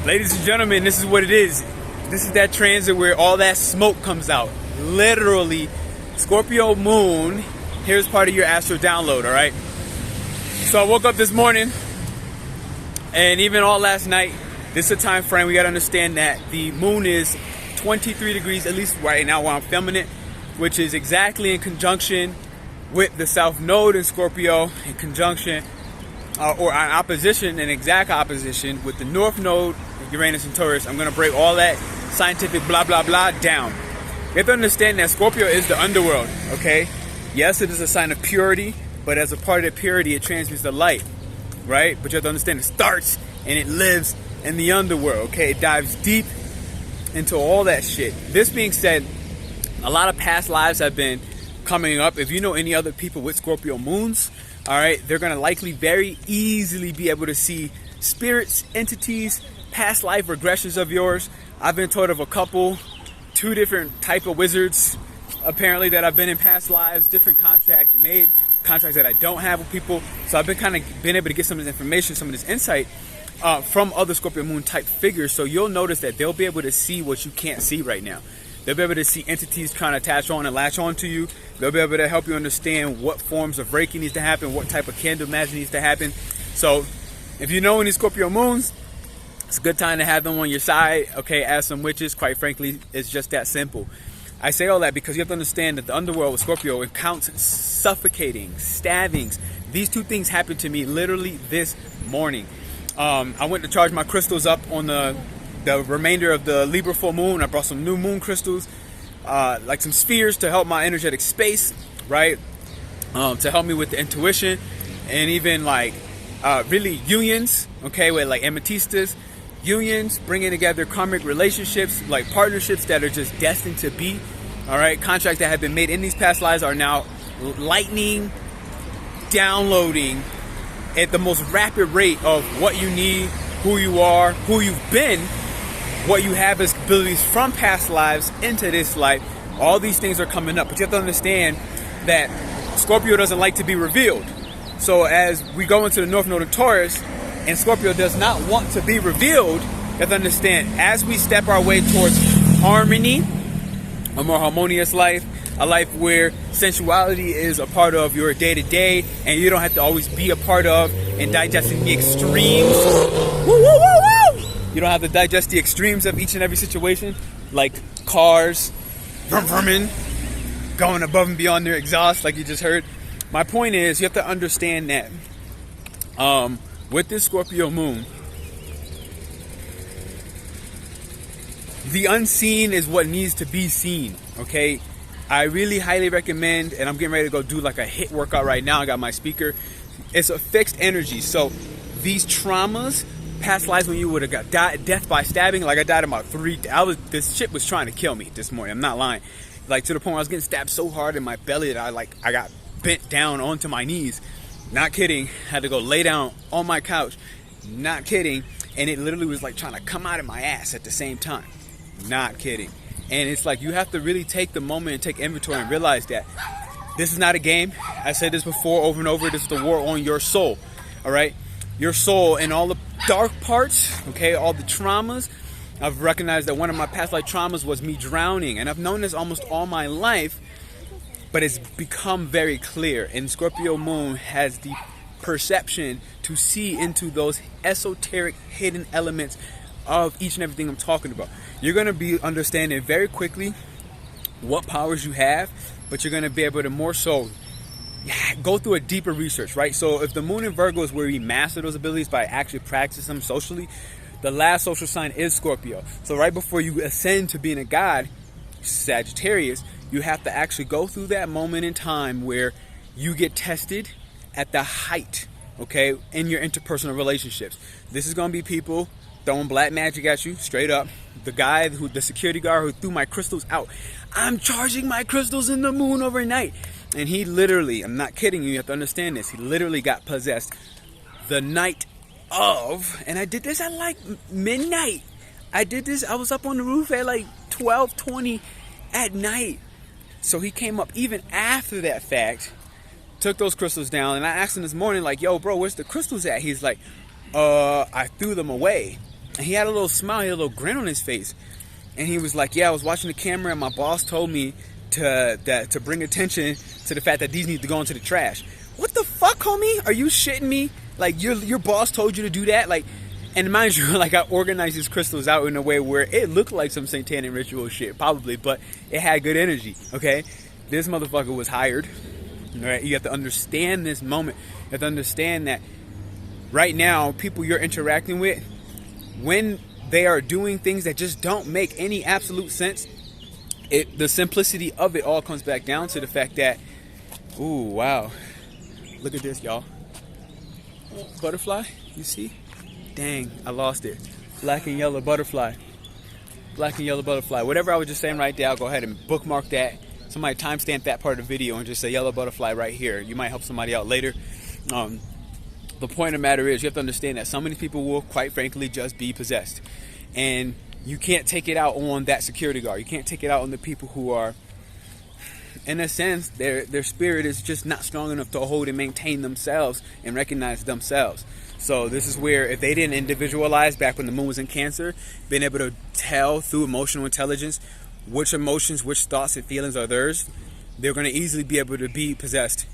Ladies and gentlemen, this is what it is. This is that transit where all that smoke comes out. Literally, Scorpio moon. Here's part of your astro download, all right? So I woke up this morning, and even all last night, this is a time frame. We got to understand that the moon is 23 degrees, at least right now while I'm filming it, which is exactly in conjunction with the South Node in Scorpio, in conjunction, or in opposition, an exact opposition with the North Node, Uranus and Taurus. I'm going to break all that scientific blah, blah, blah down. You have to understand that Scorpio is the underworld, okay? Yes, it is a sign of purity, but as a part of that purity, it transmits the light, right? But you have to understand it starts and it lives in the underworld, okay? It dives deep into all that shit. This being said, a lot of past lives have been coming up. If you know any other people with Scorpio moons, all right, they're going to likely very easily be able to see spirits, entities, past life regressions of yours. I've been told of a couple, 2 different type of wizards apparently that I've been in past lives, different contracts made, contracts that I don't have with people. So I've been able to get some of this information, some of this insight from other Scorpio moon type figures. So you'll notice that they'll be able to see what you can't see right now. They'll be able to see entities trying to attach on and latch on to you. They'll be able to help you understand what forms of Reiki needs to happen, what type of candle magic needs to happen. So if you know any Scorpio moons, it's a good time to have them on your side, okay, as some witches. Quite frankly, it's just that simple. I say all that because you have to understand that the underworld with Scorpio encounters suffocating, stabbings. These 2 things happened to me literally this morning. I went to charge my crystals up on the remainder of the Libra full moon. I brought some new moon crystals, like some spheres to help my energetic space, right? To help me with the intuition, and even like really unions, okay, with like amethysts, unions, bringing together karmic relationships, like partnerships that are just destined to be, all right? Contracts that have been made in these past lives are now lightning, downloading at the most rapid rate of what you need, who you are, who you've been, what you have as abilities from past lives into this life. All these things are coming up, but you have to understand that Scorpio doesn't like to be revealed. So as we go into the North Node of Taurus, and Scorpio does not want to be revealed, you have to understand, as we step our way towards harmony, a more harmonious life, a life where sensuality is a part of your day-to-day, and you don't have to always be a part of and digesting the extremes. Woo, woo, woo, woo! You don't have to digest the extremes of each and every situation, like cars, vroom, vrooming, going above and beyond their exhaust, like you just heard. My point is, you have to understand that with this Scorpio moon, the unseen is what needs to be seen, okay? I really highly recommend, and I'm getting ready to go do like a HIIT workout right now. I got my speaker. It's a fixed energy. So these traumas, past lives when you would have got death by stabbing, like I died about 3, this shit was trying to kill me this morning. I'm not lying. Like to the point where I was getting stabbed so hard in my belly that I got bent down onto my knees. Not kidding. Had to go lay down on my couch. Not kidding. And it literally was like trying to come out of my ass at the same time. Not kidding. And it's like you have to really take the moment and take inventory and realize that this is not a game. I said this before over and over. This is the war on your soul. All right? Your soul and all the dark parts, okay, all the traumas. I've recognized that one of my past life traumas was me drowning. And I've known this almost all my life. But it's become very clear. And Scorpio moon has the perception to see into those esoteric hidden elements of each and everything I'm talking about. You're going to be understanding very quickly what powers you have, but you're going to be able to more so go through a deeper research, right? So if the moon in Virgo is where we master those abilities by actually practicing them socially, the last social sign is Scorpio. So right before you ascend to being a god, Sagittarius, you have to actually go through that moment in time where you get tested at the height, okay, in your interpersonal relationships. This is going to be people throwing black magic at you, straight up. The security guard who threw my crystals out. I'm charging my crystals in the moon overnight. And he literally, I'm not kidding you, you have to understand this, he literally got possessed the night of, and I did this at like midnight. I was up on the roof at like 12:20 at night. So he came up even after that fact, took those crystals down, and I asked him this morning, like, yo, bro, where's the crystals at? He's like, I threw them away. And he had a little smile, he had a little grin on his face. And he was like, yeah, I was watching the camera and my boss told me to bring attention to the fact that these need to go into the trash. What the fuck, homie? Are you shitting me? Like, your boss told you to do that? Like, and mind you, like, I organized these crystals out in a way where it looked like some satanic ritual shit, probably, but it had good energy, okay? This motherfucker was hired, right? You have to understand this moment. You have to understand that right now, people you're interacting with, when they are doing things that just don't make any absolute sense, the simplicity of it all comes back down to the fact that, ooh, wow. Look at this, y'all. Butterfly, you see? Dang, I lost it. Black and yellow butterfly. Black and yellow butterfly. Whatever I was just saying right there, I'll go ahead and bookmark that. Somebody timestamp that part of the video and just say yellow butterfly right here. You might help somebody out later. The point of the matter is you have to understand that some of these people will, quite frankly, just be possessed. And you can't take it out on that security guard. You can't take it out on the people who are, in a sense, their spirit is just not strong enough to hold and maintain themselves and recognize themselves. So this is where, if they didn't individualize back when the moon was in Cancer, being able to tell through emotional intelligence which emotions, which thoughts and feelings are theirs, they're going to easily be able to be possessed.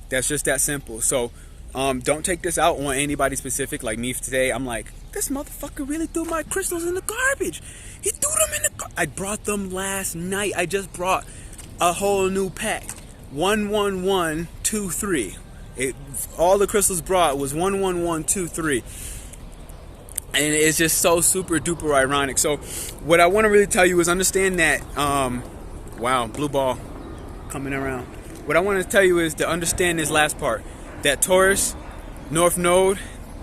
That's just that simple. So don't take this out on anybody specific. Like me today, I'm like, this motherfucker really threw my crystals in the garbage. He threw them in the garbage. I brought them last night. I just brought a whole new pack. 11123. All the crystals brought was 11123. And it's just so super duper ironic. So what I want to really tell you is understand that, wow, blue ball coming around. What I want to tell you is to understand this last part. That Taurus, North Node,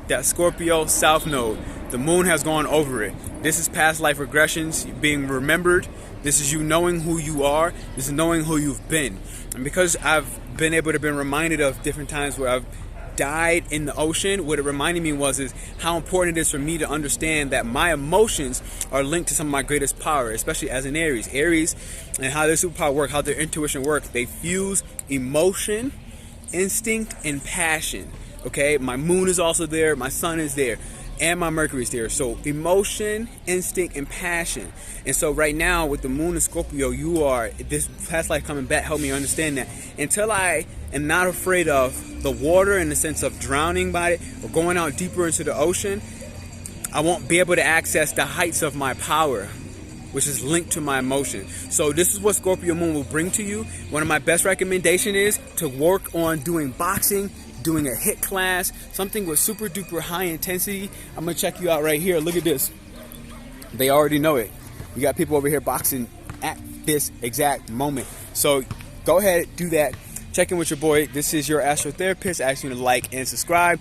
that Scorpio, South Node. The moon has gone over it. This is past life regressions being remembered. This is you knowing who you are. This is knowing who you've been. And because I've been able to be reminded of different times where I've died in the ocean, what it reminded me is how important it is for me to understand that my emotions are linked to some of my greatest power, especially as an Aries. Aries and how their superpower work, how their intuition works, they fuse emotion, instinct, and passion. Okay, my moon is also there, my sun is there, and my Mercury is there. So emotion, instinct, and passion. And so right now with the moon in Scorpio, you are, this past life coming back, help me understand that until I am not afraid of the water in the sense of drowning by it or going out deeper into the ocean, I won't be able to access the heights of my power, which is linked to my emotion. So this is what Scorpio moon will bring to you. One of my best recommendations is to work on doing boxing, doing a HIIT class, something with super duper high intensity. I'm gonna check you out right here. Look at this. They already know it. We got people over here boxing at this exact moment. So go ahead, do that. Check in with your boy. This is your AstroTherapist. Asking you to like and subscribe.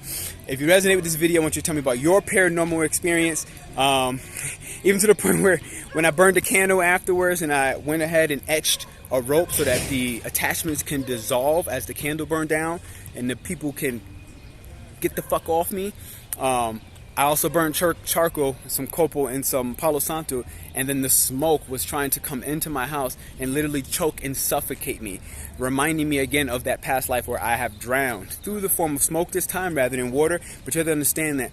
If you resonate with this video, I want you to tell me about your paranormal experience. Even to the point where when I burned a candle afterwards and I went ahead and etched a rope so that the attachments can dissolve as the candle burned down and the people can get the fuck off me. I also burned charcoal, some copal, and some Palo Santo, and then the smoke was trying to come into my house and literally choke and suffocate me, reminding me again of that past life where I have drowned through the form of smoke this time rather than water. But you have to understand that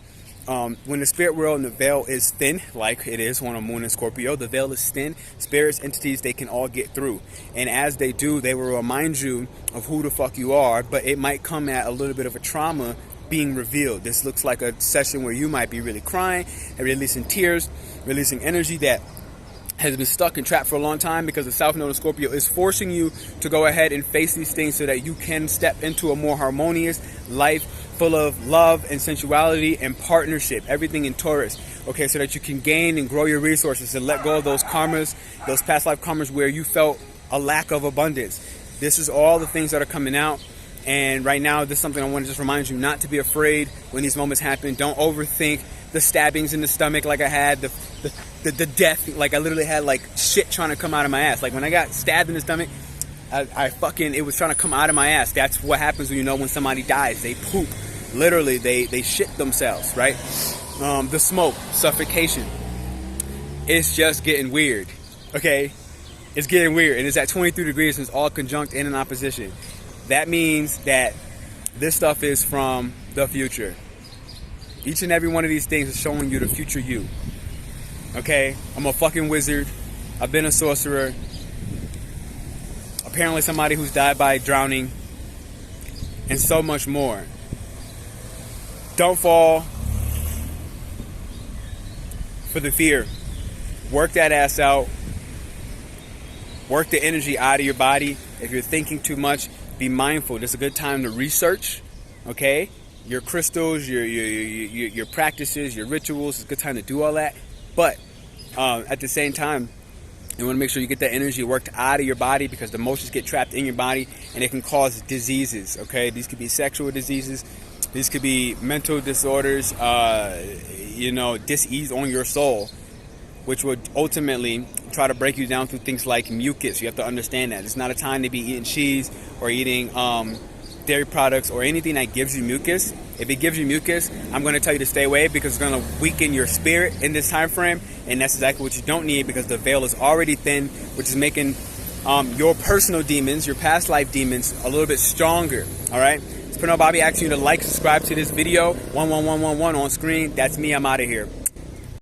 when the spirit world and the veil is thin, like it is on a moon in Scorpio, the veil is thin. Spirits, entities, they can all get through. And as they do, they will remind you of who the fuck you are, but it might come at a little bit of a trauma being revealed. This looks like a session where you might be really crying and releasing tears, releasing energy that has been stuck and trapped for a long time, because the South Node of Scorpio is forcing you to go ahead and face these things so that you can step into a more harmonious life full of love and sensuality and partnership, everything in Taurus, okay, so that you can gain and grow your resources and let go of those karmas, those past life karmas where you felt a lack of abundance. This is all the things that are coming out. And right now, this is something I want to just remind you not to be afraid when these moments happen. Don't overthink the stabbings in the stomach like I had, the death, like I literally had like shit trying to come out of my ass. Like when I got stabbed in the stomach, it was trying to come out of my ass. That's what happens when you know when somebody dies. They poop. Literally, they shit themselves, right? The smoke, suffocation. It's just getting weird, okay? It's getting weird. And it's at 23 degrees and it's all conjunct and in opposition. That means that this stuff is from the future. Each and every one of these things is showing you the future you. Okay? I'm a fucking wizard. I've been a sorcerer. Apparently somebody who's died by drowning. And so much more. Don't fall for the fear. Work that ass out. Work the energy out of your body. If you're thinking too much, be mindful. This is a good time to research, okay? Your crystals, your practices, your rituals. It's a good time to do all that. But at the same time, you want to make sure you get that energy worked out of your body, because the emotions get trapped in your body and it can cause diseases, okay? These could be sexual diseases. These could be mental disorders, dis-ease on your soul, which would ultimately try to break you down through things like mucus. You have to understand that. It's not a time to be eating cheese or eating dairy products or anything that gives you mucus. If it gives you mucus, I'm going to tell you to stay away, because it's going to weaken your spirit in this time frame, and that's exactly what you don't need, because the veil is already thin, which is making your personal demons, your past life demons, a little bit stronger. All right? It's PernellBobby asking you to like, subscribe to this video. 11111 on screen. That's me. I'm out of here.